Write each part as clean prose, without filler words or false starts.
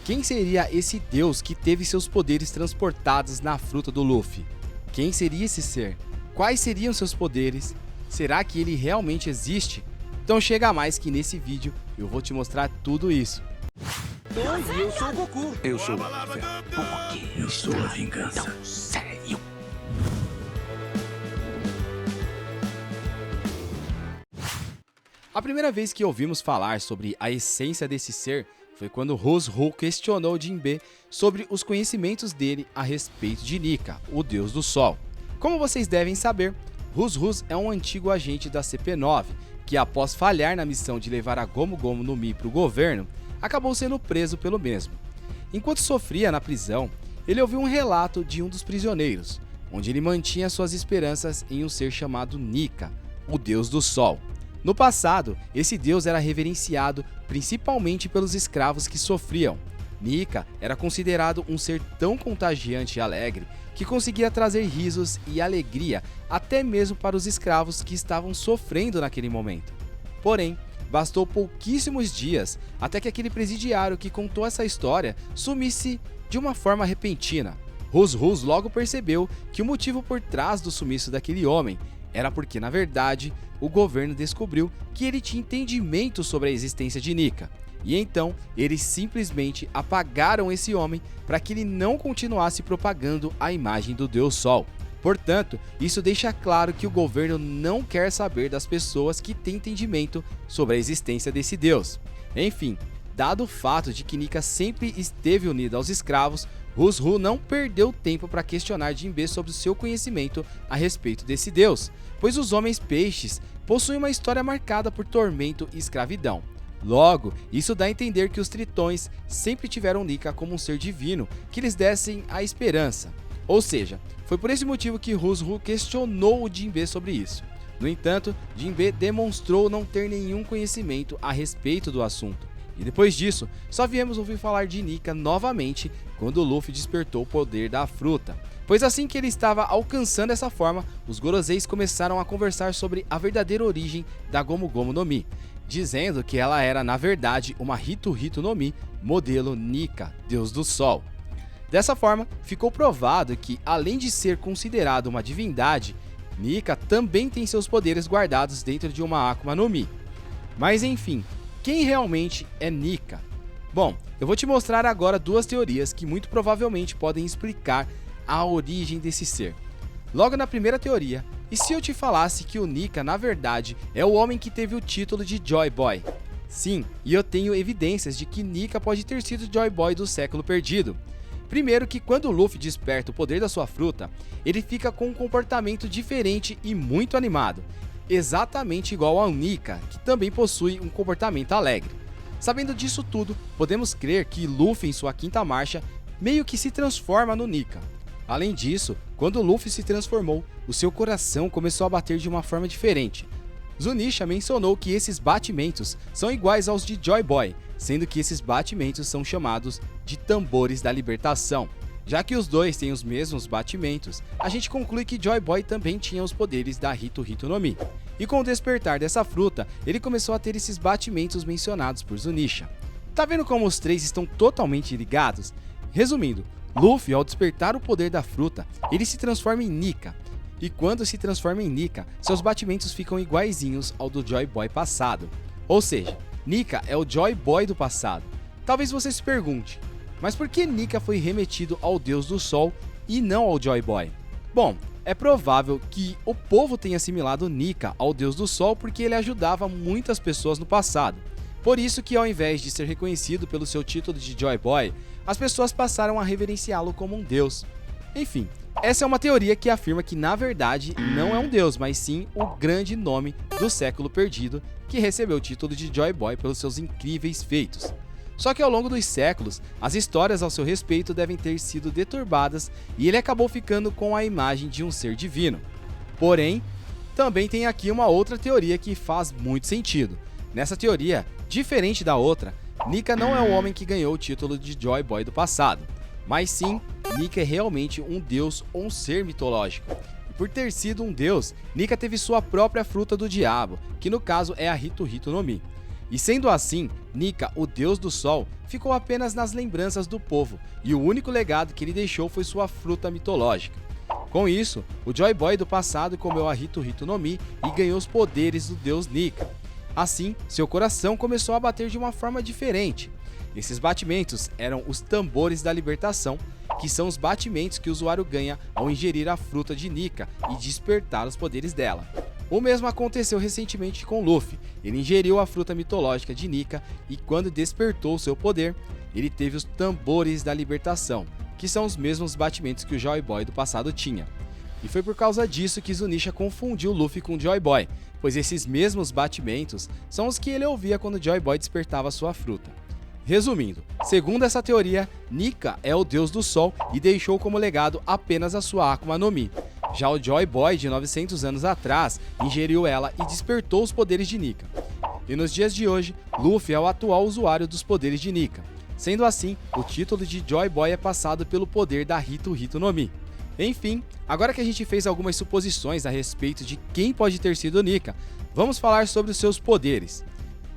Quem seria esse deus que teve seus poderes transportados na fruta do Luffy? Quem seria esse ser? Quais seriam seus poderes? Será que ele realmente existe? Então chega mais que nesse vídeo eu vou te mostrar tudo isso. Oi, eu sou o Goku. Eu sou o Marvel. Porque eu sou a vingança. Não, sério. A primeira vez que ouvimos falar sobre a essência desse ser foi quando Roz-Ru questionou Jinbe sobre os conhecimentos dele a respeito de Nika, o deus do sol. Como vocês devem saber, Roz-Ru é um antigo agente da CP9 que, após falhar na missão de levar a Gomu Gomu no Mi para o governo, acabou sendo preso pelo mesmo. Enquanto sofria na prisão, ele ouviu um relato de um dos prisioneiros, onde ele mantinha suas esperanças em um ser chamado Nika, o deus do sol. No passado, esse deus era reverenciado principalmente pelos escravos que sofriam. Nika era considerado um ser tão contagiante e alegre que conseguia trazer risos e alegria até mesmo para os escravos que estavam sofrendo naquele momento. Porém, bastou pouquíssimos dias até que aquele presidiário que contou essa história sumisse de uma forma repentina. Roz-Ru logo percebeu que o motivo por trás do sumiço daquele homem era porque, na verdade, o governo descobriu que ele tinha entendimento sobre a existência de Nika. E então, eles simplesmente apagaram esse homem para que ele não continuasse propagando a imagem do Deus Sol. Portanto, isso deixa claro que o governo não quer saber das pessoas que têm entendimento sobre a existência desse Deus. Enfim, dado o fato de que Nika sempre esteve unida aos escravos, Roz-Ru não perdeu tempo para questionar Jinbe sobre o seu conhecimento a respeito desse deus, pois os homens peixes possuem uma história marcada por tormento e escravidão. Logo, isso dá a entender que os tritões sempre tiveram Nika como um ser divino que lhes dessem a esperança. Ou seja, foi por esse motivo que Roz-Ru questionou o Jinbe sobre isso. No entanto, Jinbe demonstrou não ter nenhum conhecimento a respeito do assunto. E depois disso, só viemos ouvir falar de Nika novamente quando o Luffy despertou o poder da fruta. Pois assim que ele estava alcançando essa forma, os Goroseis começaram a conversar sobre a verdadeira origem da Gomu Gomu no Mi, dizendo que ela era na verdade uma Hito Hito no Mi, modelo Nika, deus do sol. Dessa forma, ficou provado que, além de ser considerado uma divindade, Nika também tem seus poderes guardados dentro de uma Akuma no Mi. Mas enfim, quem realmente é Nika? Bom, eu vou te mostrar agora duas teorias que muito provavelmente podem explicar a origem desse ser. Logo na primeira teoria, e se eu te falasse que o Nika na verdade é o homem que teve o título de Joy Boy? Sim, e eu tenho evidências de que Nika pode ter sido Joy Boy do século perdido. Primeiro que quando o Luffy desperta o poder da sua fruta, ele fica com um comportamento diferente e muito animado, exatamente igual ao Nika, que também possui um comportamento alegre. Sabendo disso tudo, podemos crer que Luffy em sua quinta marcha meio que se transforma no Nika. Além disso, quando Luffy se transformou, o seu coração começou a bater de uma forma diferente. Zunisha mencionou que esses batimentos são iguais aos de Joy Boy, sendo que esses batimentos são chamados de tambores da libertação. Já que os dois têm os mesmos batimentos, a gente conclui que Joy Boy também tinha os poderes da Hito Hito no Mi. E com o despertar dessa fruta, ele começou a ter esses batimentos mencionados por Zunisha. Tá vendo como os três estão totalmente ligados? Resumindo, Luffy, ao despertar o poder da fruta, ele se transforma em Nika. E quando se transforma em Nika, seus batimentos ficam iguaizinhos ao do Joy Boy passado. Ou seja, Nika é o Joy Boy do passado. Talvez você se pergunte, mas por que Nika foi remetido ao Deus do Sol e não ao Joy Boy? Bom, é provável que o povo tenha assimilado Nika ao Deus do Sol porque ele ajudava muitas pessoas no passado. Por isso que, ao invés de ser reconhecido pelo seu título de Joy Boy, as pessoas passaram a reverenciá-lo como um deus. Enfim, essa é uma teoria que afirma que na verdade não é um deus, mas sim o grande nome do século perdido que recebeu o título de Joy Boy pelos seus incríveis feitos. Só que ao longo dos séculos, as histórias ao seu respeito devem ter sido deturbadas e ele acabou ficando com a imagem de um ser divino. Porém, também tem aqui uma outra teoria que faz muito sentido. Nessa teoria, diferente da outra, Nika não é o homem que ganhou o título de Joy Boy do passado, mas sim, Nika é realmente um deus ou um ser mitológico. E por ter sido um deus, Nika teve sua própria fruta do diabo, que no caso é a Hito Hito no Mi. E sendo assim, Nika, o deus do sol, ficou apenas nas lembranças do povo, e o único legado que ele deixou foi sua fruta mitológica. Com isso, o Joy Boy do passado comeu a Hito Hito no Mi e ganhou os poderes do deus Nika. Assim, seu coração começou a bater de uma forma diferente. Esses batimentos eram os tambores da libertação, que são os batimentos que o usuário ganha ao ingerir a fruta de Nika e despertar os poderes dela. O mesmo aconteceu recentemente com Luffy. Ele ingeriu a fruta mitológica de Nika e quando despertou seu poder, ele teve os tambores da libertação, que são os mesmos batimentos que o Joy Boy do passado tinha. E foi por causa disso que Zunisha confundiu Luffy com Joy Boy, pois esses mesmos batimentos são os que ele ouvia quando Joy Boy despertava sua fruta. Resumindo, segundo essa teoria, Nika é o deus do sol e deixou como legado apenas a sua Akuma no Mi. Já o Joy Boy de 900 anos atrás ingeriu ela e despertou os poderes de Nika. E nos dias de hoje, Luffy é o atual usuário dos poderes de Nika. Sendo assim, o título de Joy Boy é passado pelo poder da Hito Hito no Mi. Enfim, agora que a gente fez algumas suposições a respeito de quem pode ter sido Nika, vamos falar sobre os seus poderes.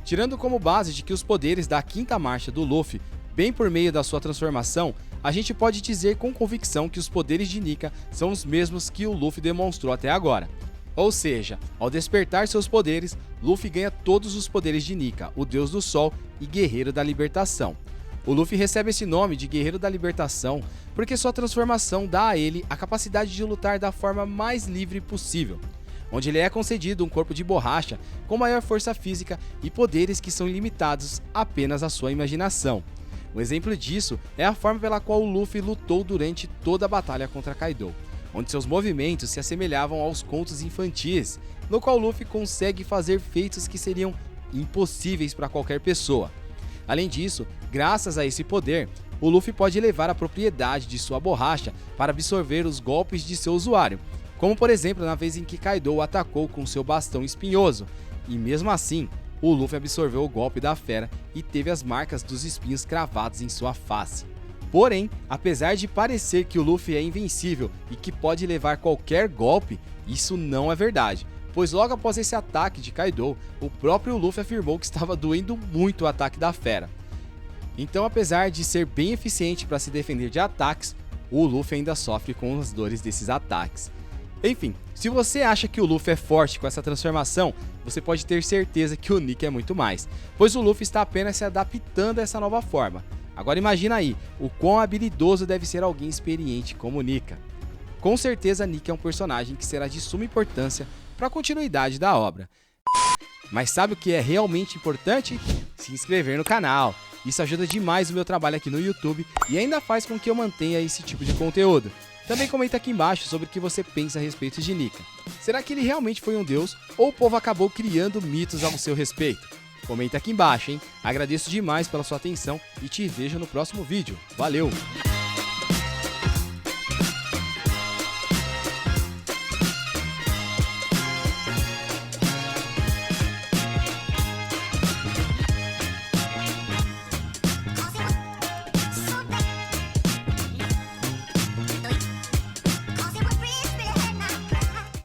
Tirando como base de que os poderes da quinta marcha do Luffy, bem por meio da sua transformação, a gente pode dizer com convicção que os poderes de Nika são os mesmos que o Luffy demonstrou até agora. Ou seja, ao despertar seus poderes, Luffy ganha todos os poderes de Nika, o deus do sol e guerreiro da libertação. O Luffy recebe esse nome de Guerreiro da Libertação porque sua transformação dá a ele a capacidade de lutar da forma mais livre possível, onde ele é concedido um corpo de borracha com maior força física e poderes que são limitados apenas à sua imaginação. Um exemplo disso é a forma pela qual o Luffy lutou durante toda a batalha contra Kaido, onde seus movimentos se assemelhavam aos contos infantis, no qual Luffy consegue fazer feitos que seriam impossíveis para qualquer pessoa. Além disso, graças a esse poder, o Luffy pode elevar a propriedade de sua borracha para absorver os golpes de seu usuário, como por exemplo na vez em que Kaido o atacou com seu bastão espinhoso, e mesmo assim, o Luffy absorveu o golpe da fera e teve as marcas dos espinhos cravados em sua face. Porém, apesar de parecer que o Luffy é invencível e que pode levar qualquer golpe, isso não é verdade, pois logo após esse ataque de Kaido, o próprio Luffy afirmou que estava doendo muito o ataque da fera. Então, apesar de ser bem eficiente para se defender de ataques, o Luffy ainda sofre com as dores desses ataques. Enfim, se você acha que o Luffy é forte com essa transformação, você pode ter certeza que o Nika é muito mais, pois o Luffy está apenas se adaptando a essa nova forma. Agora imagina aí, o quão habilidoso deve ser alguém experiente como Nika. Com certeza Nika é um personagem que será de suma importância para a continuidade da obra. Mas sabe o que é realmente importante? Se inscrever no canal. Isso ajuda demais o meu trabalho aqui no YouTube e ainda faz com que eu mantenha esse tipo de conteúdo. Também comenta aqui embaixo sobre o que você pensa a respeito de Nika. Será que ele realmente foi um deus ou o povo acabou criando mitos ao seu respeito? Comenta aqui embaixo, hein? Agradeço demais pela sua atenção e te vejo no próximo vídeo. Valeu!